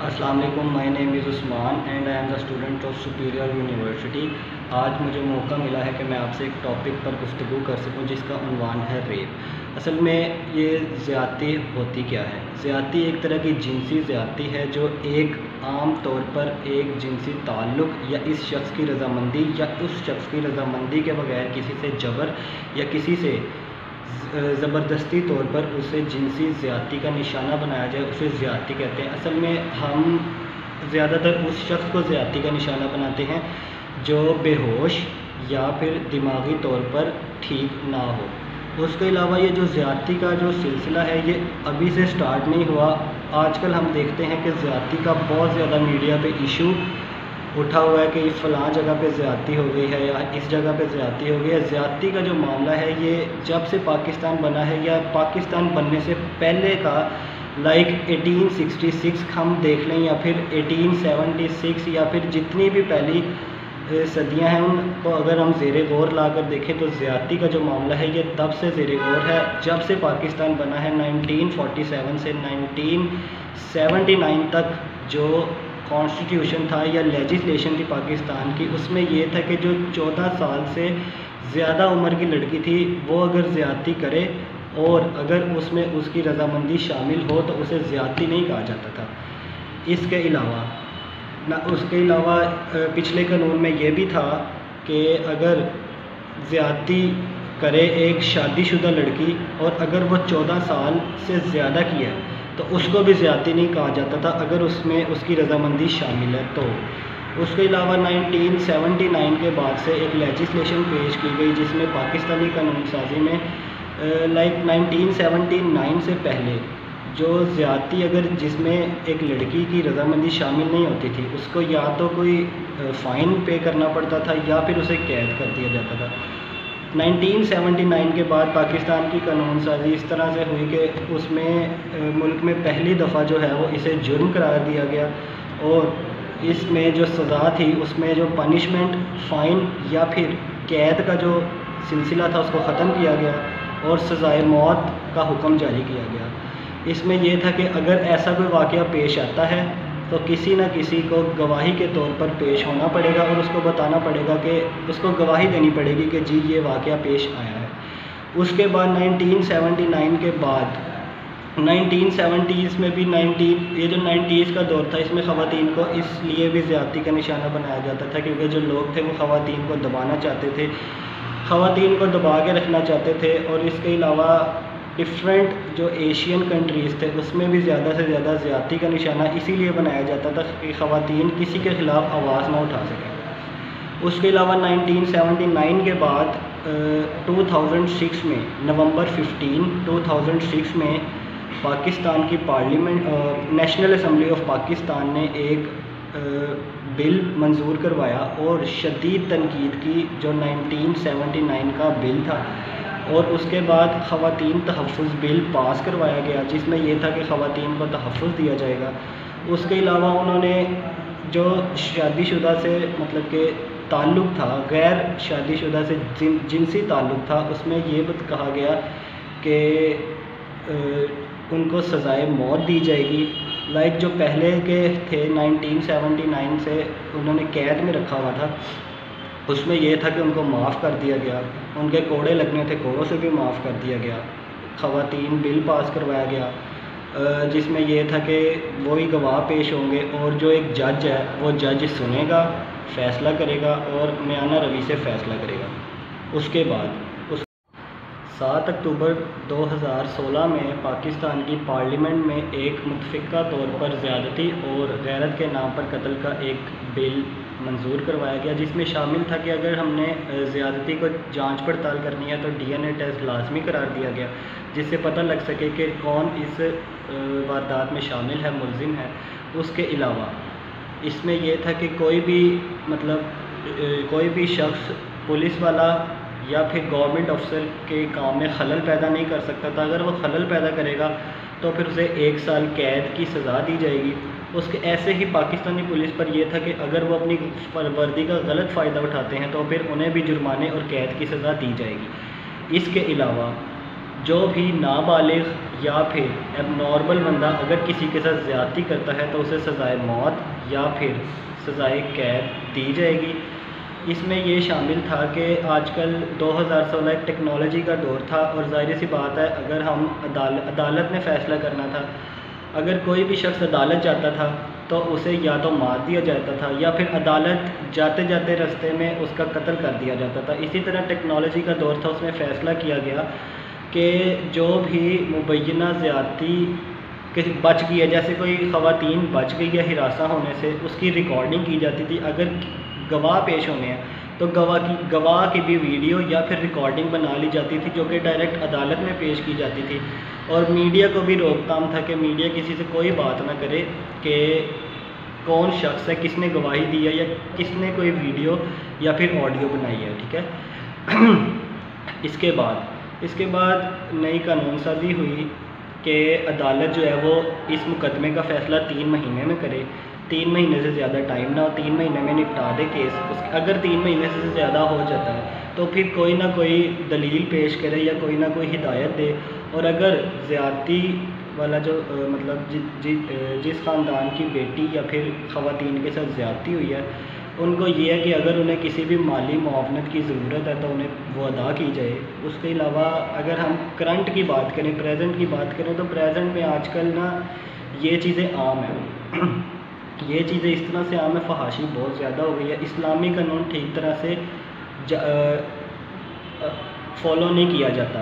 السلام علیکم. My name is Usman and I am the student of Superior University. آج مجھے موقع ملا ہے کہ میں آپ سے ایک ٹاپک پر گفتگو کر سکوں جس کا عنوان ہے ریپ. اصل میں یہ زیادتی ہوتی کیا ہے؟ زیادتی ایک طرح کی جنسی زیادتی ہے جو ایک عام طور پر ایک جنسی تعلق یا اس شخص کی رضامندی یا اس شخص کی رضامندی کے بغیر کسی سے جبر یا کسی سے زبردستی طور پر اسے جنسی زیادتی کا نشانہ بنایا جائے، اسے زیادتی کہتے ہیں. اصل میں ہم زیادہ تر اس شخص کو زیادتی کا نشانہ بناتے ہیں جو بے ہوش یا پھر دماغی طور پر ٹھیک نہ ہو. اس کے علاوہ یہ جو زیادتی کا جو سلسلہ ہے یہ ابھی سے سٹارٹ نہیں ہوا. آج کل ہم دیکھتے ہیں کہ زیادتی کا بہت زیادہ میڈیا پہ ایشو اٹھا ہوا ہے کہ اس فلاں جگہ پہ زیادتی ہو گئی ہے یا اس جگہ پہ زیادتی ہو گئی ہے. زیادتی کا جو معاملہ ہے یہ جب سے پاکستان بنا ہے یا پاکستان بننے سے پہلے کا 1866 ہم دیکھ لیں یا پھر 1876 یا پھر جتنی بھی پہلی صدیاں ہیں ان کو اگر ہم زیر غور لا کر دیکھیں تو زیادتی کا جو معاملہ ہے یہ تب سے زیر غور ہے جب سے پاکستان بنا ہے. 1947 سے 1979 تک جو کانسٹیٹیوشن تھا یا لیجسلیشن تھی پاکستان کی، اس میں یہ تھا کہ جو 14 سال سے زیادہ عمر کی لڑکی تھی وہ اگر زیادتی کرے اور اگر اس میں اس کی رضامندی شامل ہو تو اسے زیادتی نہیں کہا جاتا تھا. اس کے علاوہ پچھلے قانون میں یہ بھی تھا کہ اگر زیادتی کرے ایک شادی شدہ لڑکی اور اگر وہ 14 سال سے زیادہ کی ہے تو اس کو بھی زیادتی نہیں کہا جاتا تھا اگر اس میں اس کی رضامندی شامل ہے تو. اس کے علاوہ 1979 کے بعد سے ایک لیجسلیشن پیش کی گئی جس میں پاکستانی قانون سازی میں 1979 سے پہلے جو زیادتی اگر جس میں ایک لڑکی کی رضامندی شامل نہیں ہوتی تھی اس کو یا تو کوئی فائن پے کرنا پڑتا تھا یا پھر اسے قید کر دیا جاتا تھا. 1979 کے بعد پاکستان کی قانون سازی اس طرح سے ہوئی کہ اس میں ملک میں پہلی دفعہ جو ہے وہ اسے جرم قرار دیا گیا اور اس میں جو سزا تھی اس میں جو پنشمنٹ فائن یا پھر قید کا جو سلسلہ تھا اس کو ختم کیا گیا اور سزائے موت کا حکم جاری کیا گیا. اس میں یہ تھا کہ اگر ایسا کوئی واقعہ پیش آتا ہے تو کسی نہ کسی کو گواہی کے طور پر پیش ہونا پڑے گا اور اس کو بتانا پڑے گا کہ اس کو گواہی دینی پڑے گی کہ جی یہ واقعہ پیش آیا ہے. اس کے بعد 1979 کے بعد 1970s میں بھی یہ جو 90s کا دور تھا اس میں خواتین کو اس لیے بھی زیادتی کا نشانہ بنایا جاتا تھا کیونکہ جو لوگ تھے وہ خواتین کو دبانا چاہتے تھے، خواتین کو دبا کے رکھنا چاہتے تھے. اور اس کے علاوہ ڈفرینٹ جو ایشین کنٹریز تھے اس میں بھی زیادہ سے زیادہ زیادتی کا نشانہ اسی لیے بنایا جاتا تھا کہ خواتین کسی کے خلاف آواز نہ اٹھا سکیں. اس کے علاوہ 1979 کے بعد 2006 میں نومبر 15 2006 میں پاکستان کی parliament national assembly of Pakistan نے ایک بل منظور کروایا اور شدید تنقید کی جو 1979 کا بل تھا. اور اس کے بعد خواتین تحفظ بل پاس کروایا گیا جس میں یہ تھا کہ خواتین کو تحفظ دیا جائے گا. اس کے علاوہ انہوں نے جو شادی شدہ سے مطلب کہ تعلق تھا، غیر شادی شدہ سے جنسی تعلق تھا، اس میں یہ کہا گیا کہ ان کو سزائے موت دی جائے گی. جو پہلے کے تھے 1979 سے انہوں نے قید میں رکھا ہوا تھا اس میں یہ تھا کہ ان کو معاف کر دیا گیا، ان کے کوڑے لگنے تھے کوڑوں سے بھی معاف کر دیا گیا. خواتین بل پاس کروایا گیا جس میں یہ تھا کہ وہی گواہ پیش ہوں گے اور جو ایک جج ہے وہ جج سنے گا، فیصلہ کرے گا اور میانہ روی سے فیصلہ کرے گا. اس کے بعد 7 اکتوبر 2016 میں پاکستان کی پارلیمنٹ میں ایک متفقہ طور پر زیادتی اور غیرت کے نام پر قتل کا ایک بل منظور کروایا گیا جس میں شامل تھا کہ اگر ہم نے زیادتی کو جانچ پڑتال کرنی ہے تو DNA ٹیسٹ لازمی قرار دیا گیا جس سے پتہ لگ سکے کہ کون اس واردات میں شامل ہے، ملزم ہے. اس کے علاوہ اس میں یہ تھا کہ کوئی بھی شخص پولیس والا یا پھر گورنمنٹ افسر کے کام میں خلل پیدا نہیں کر سکتا تھا. اگر وہ خلل پیدا کرے گا تو پھر اسے 1 سال قید کی سزا دی جائے گی. اس کے ایسے ہی پاکستانی پولیس پر یہ تھا کہ اگر وہ اپنی وردی کا غلط فائدہ اٹھاتے ہیں تو پھر انہیں بھی جرمانے اور قید کی سزا دی جائے گی. اس کے علاوہ جو بھی نابالغ یا پھر اب نارمل بندہ اگر کسی کے ساتھ زیادتی کرتا ہے تو اسے سزائے موت یا پھر سزائے قید دی جائے گی۔ اس میں یہ شامل تھا کہ آج کل 2016 ایک ٹیکنالوجی کا دور تھا، اور ظاہر سی بات ہے اگر ہم عدالت نے فیصلہ کرنا تھا، اگر کوئی بھی شخص عدالت جاتا تھا تو اسے یا تو مار دیا جاتا تھا یا پھر عدالت جاتے جاتے رستے میں اس کا قتل کر دیا جاتا تھا۔ اسی طرح ٹیکنالوجی کا دور تھا، اس میں فیصلہ کیا گیا کہ جو بھی مبینہ زیادتی بچ گئی ہے، جیسے کوئی خواتین بچ گئی ہے ہراساں ہونے سے، اس کی ریکارڈنگ کی جاتی تھی۔ اگر گواہ پیش ہونے ہیں تو گواہ کی بھی ویڈیو یا پھر ریکارڈنگ بنا لی جاتی تھی، جو کہ ڈائریکٹ عدالت میں پیش کی جاتی تھی، اور میڈیا کو بھی روک تھام تھا کہ میڈیا کسی سے کوئی بات نہ کرے کہ کون شخص ہے، کس نے گواہی دی ہے یا کس نے کوئی ویڈیو یا پھر آڈیو بنائی ہے، ٹھیک ہے۔ اس کے بعد نئی قانون سازی ہوئی کہ عدالت جو ہے وہ اس مقدمے کا فیصلہ 3 مہینے میں کرے، 3 مہینے سے زیادہ ٹائم نہ ہو، 3 مہینے میں نپٹا دے کیس۔ اگر 3 مہینے سے زیادہ ہو جاتا ہے تو پھر کوئی نہ کوئی دلیل پیش کرے یا کوئی نہ کوئی ہدایت دے، اور اگر زیادتی والا جو مطلب جس خاندان کی بیٹی یا پھر خواتین کے ساتھ زیادتی ہوئی ہے، ان کو یہ ہے کہ اگر انہیں کسی بھی مالی معاونت کی ضرورت ہے تو انہیں وہ ادا کی جائے۔ اس کے علاوہ اگر ہم کرنٹ کی بات کریں، پریزنٹ کی بات کریں، تو پریزنٹ میں آج کل نا یہ چیزیں عام ہیں، یہ چیزیں اس طرح سے عام ہے، فحاشی بہت زیادہ ہو گئی ہے، اسلامی قانون ٹھیک طرح سے فالو نہیں کیا جاتا،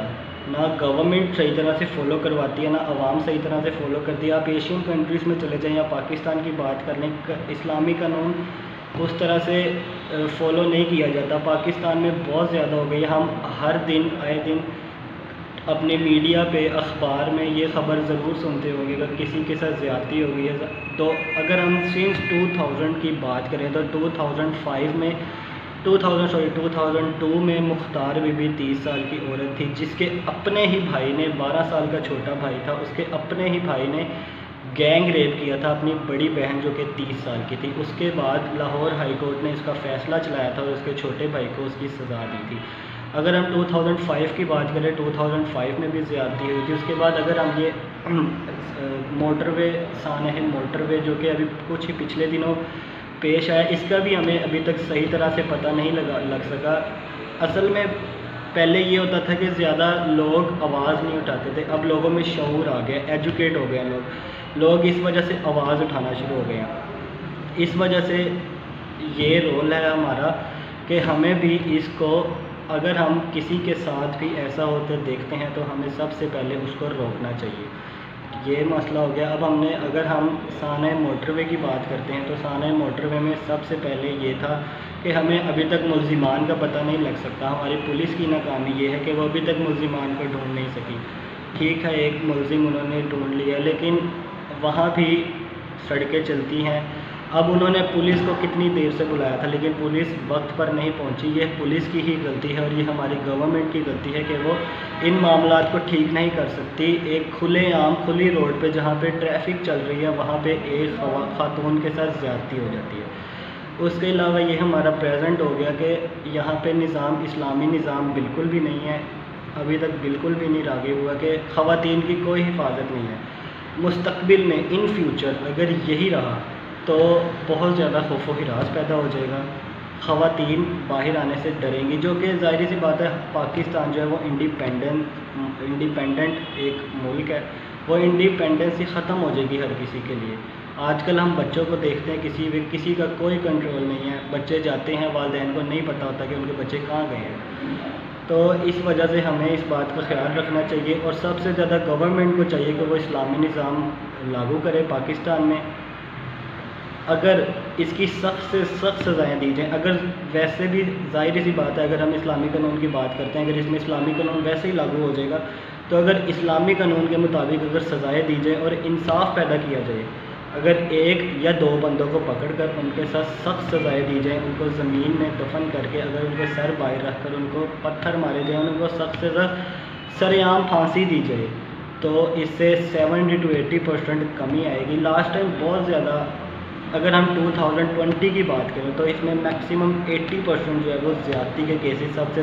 نہ گورنمنٹ صحیح طرح سے فالو کرواتی ہے، نہ عوام صحیح طرح سے فالو کرتی ہے۔ آپ ایشین کنٹریز میں چلے جائیں یا پاکستان کی بات کر لیں، اسلامی قانون اس طرح سے فالو نہیں کیا جاتا۔ پاکستان میں بہت زیادہ ہو گئی، ہم ہر دن آئے دن اپنے میڈیا پہ، اخبار میں یہ خبر ضرور سنتے ہوں گے اگر کسی کے ساتھ زیادتی ہو گئی ہے تو۔ اگر ہم سنس 2000 کی بات کریں تو 2002 میں مختار بی بی 30 سال کی عورت تھی، جس کے اپنے ہی بھائی نے، 12 سال کا چھوٹا بھائی تھا، اس کے اپنے ہی بھائی نے گینگ ریپ کیا تھا اپنی بڑی بہن جو کہ 30 سال کی تھی۔ اس کے بعد لاہور ہائی کورٹ نے اس کا فیصلہ چلایا تھا اور اس کے چھوٹے بھائی کو اس کی سزا دی تھی۔ اگر ہم 2005 کی بات کریں، 2005 میں بھی زیادتی ہوئی تھی۔ اس کے بعد اگر ہم یہ موٹر وے، سانحہ موٹر وے جو کہ ابھی کچھ ہی پچھلے دنوں پیش آیا، اس کا بھی ہمیں ابھی تک صحیح طرح سے پتہ نہیں لگ سکا۔ اصل میں پہلے یہ ہوتا تھا کہ زیادہ لوگ آواز نہیں اٹھاتے تھے، اب لوگوں میں شعور آ گیا، ایجوکیٹ ہو گئے لوگ اس وجہ سے آواز اٹھانا شروع ہو گئے ہیں۔ اس وجہ سے یہ رول ہے ہمارا کہ ہمیں بھی اس کو، اگر ہم کسی کے ساتھ بھی ایسا ہوتے دیکھتے ہیں تو ہمیں سب سے پہلے اس کو روکنا چاہیے۔ یہ مسئلہ ہو گیا۔ اب اگر ہم سانحہ موٹر وے کی بات کرتے ہیں تو سانحہ موٹر وے میں سب سے پہلے یہ تھا کہ ہمیں ابھی تک ملزمان کا پتہ نہیں لگ سکتا۔ ہماری پولیس کی ناکامی یہ ہے کہ وہ ابھی تک ملزمان کو ڈھونڈ نہیں سکی۔ ٹھیک ہے، ایک ملزم انہوں نے ڈھونڈ لیا، لیکن وہاں بھی سڑکیں چلتی ہیں۔ اب انہوں نے پولیس کو کتنی دیر سے بلایا تھا لیکن پولیس وقت پر نہیں پہنچی۔ یہ پولیس کی ہی غلطی ہے اور یہ ہماری گورنمنٹ کی غلطی ہے کہ وہ ان معاملات کو ٹھیک نہیں کر سکتی۔ ایک کھلی روڈ پہ جہاں پہ ٹریفک چل رہی ہے وہاں پہ ایک خاتون کے ساتھ زیادتی ہو جاتی ہے۔ اس کے علاوہ یہ ہمارا پریزنٹ ہو گیا کہ یہاں پہ نظام، اسلامی نظام بالکل بھی نہیں ہے، ابھی تک بالکل بھی نہیں راغب ہوا کہ خواتین کی کوئی حفاظت نہیں ہے۔ مستقبل میں ان فیوچر اگر یہی رہا تو بہت زیادہ خوف و ہراس پیدا ہو جائے گا، خواتین باہر آنے سے ڈریں گی، جو کہ ظاہر سی بات ہے، پاکستان جو ہے وہ انڈیپینڈنٹ ایک ملک ہے، وہ انڈیپینڈنسی ختم ہو جائے گی ہر کسی کے لیے۔ آج کل ہم بچوں کو دیکھتے ہیں، کسی کا کوئی کنٹرول نہیں ہے، بچے جاتے ہیں، والدین کو نہیں پتہ ہوتا کہ ان کے بچے کہاں گئے ہیں۔ تو اس وجہ سے ہمیں اس بات کا خیال رکھنا چاہیے، اور سب سے زیادہ گورنمنٹ کو چاہیے کہ وہ اسلامی نظام لاگو کرے پاکستان میں۔ اگر اس کی سخت سے سخت سزائیں دی جائیں، اگر ویسے بھی ظاہر سی بات ہے اگر ہم اسلامی قانون کی بات کرتے ہیں، اگر اس میں اسلامی قانون ویسے ہی لاگو ہو جائے گا تو اگر اسلامی قانون کے مطابق اگر سزائیں دی جائیں اور انصاف پیدا کیا جائے، اگر 1 یا 2 بندوں کو پکڑ کر ان کے ساتھ سخت سزائیں دی جائیں، ان کو زمین میں دفن کر کے، اگر ان کے سر باہر رکھ کر ان کو پتھر مارے جائیں، ان کو سخت سے سخت سر عام پھانسی دی جائے، تو اس سے 70 to 80% کمی آئے گی۔ لاسٹ ٹائم بہت زیادہ، اگر ہم 2020 کی بات کریں تو اس میں میکسیمم 80% جو ہے وہ زیادتی کے کیسز سب سے